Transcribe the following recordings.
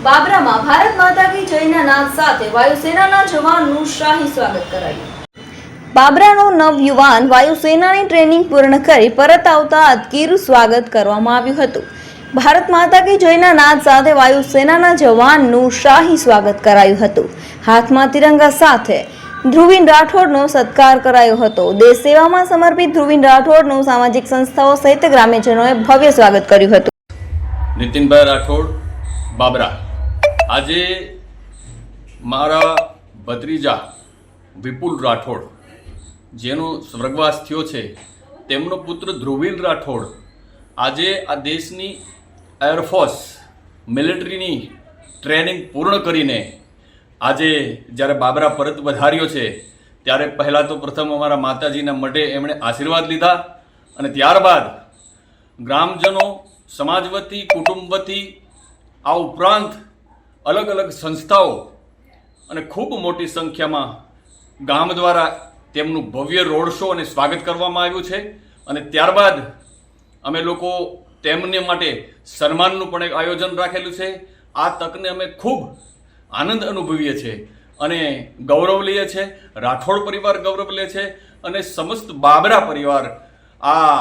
બાબરામાં ભારત માતા કી જયના નાદ સાથે વાયુસેનાના જવાનનું શાહી સ્વાગત કરાયું. બાબરાનો નવયુવાન વાયુસેનાની ટ્રેનિંગ પૂર્ણ કરી પરત આવતા અદકીરું સ્વાગત કરવામાં આવ્યું હતું. ભારત માતા કી જયના નાદ સાથે વાયુસેનાના જવાનનું શાહી સ્વાગત કરાયું હતું. હાથમાં તિરંગા સાથે ધ્રુવીન રાઠોડનો સત્કાર કરાયો હતો. દેશ સેવામાં સમર્પિત ધ્રુવીન રાઠોડનું સામાજિક સંસ્થાઓ સહિત ગ્રામ્યજનોએ ભવ્ય સ્વાગત કર્યું હતું. નીતિનભાઈ રાઠોડ, બાબરા. આજે મારા ભત્રીજા વિપુલ રાઠોડ, જેનો સ્વર્ગવાસ થયો છે, તેમનો પુત્ર ધ્રુવીન રાઠોડ આજે આ દેશની એરફોર્સ મિલિટરીની ટ્રેનિંગ પૂર્ણ કરીને આજે જ્યારે બાબરા પરત વધાર્યો છે, ત્યારે પહેલાં તો પ્રથમ અમારા માતાજીના મઢે એમણે આશીર્વાદ લીધા અને ત્યારબાદ ગ્રામજનો, સમાજ વતી, કુટુંબ વતી, આ ઉપરાંત અલગ અલગ સંસ્થાઓ અને ખૂબ મોટી સંખ્યામાં ગામ દ્વારા તેમનું ભવ્ય રોડ શો અને સ્વાગત કરવામાં આવ્યું છે. અને ત્યારબાદ અમે લોકો તેમને માટે સન્માનનું પણ એક આયોજન રાખેલું છે. આ તકને અમે ખૂબ આનંદ અનુભવીએ છીએ અને ગૌરવ લઈએ છીએ. રાઠોડ પરિવાર ગૌરવ લે છે અને સમસ્ત બાબરા પરિવાર આ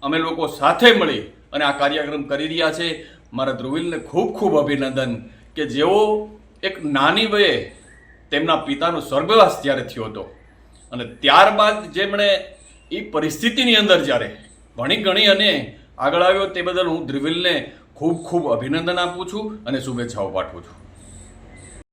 અમે લોકો સાથે મળી અને આ કાર્યક્રમ કરી રહ્યા છે. મારા ધ્રુવીલને ખૂબ ખૂબ અભિનંદન કે જેઓ એક નાની વયે તેમના પિતાનો સ્વર્ગવાસ જ્યારે થયો હતો અને ત્યારબાદ જેમણે એ પરિસ્થિતિની અંદર જ્યારે ભણી ગણી અને આગળ આવ્યો, તે બદલ હું ધ્રુવીલને ખૂબ ખૂબ અભિનંદન આપું છું અને શુભેચ્છાઓ પાઠવું છું.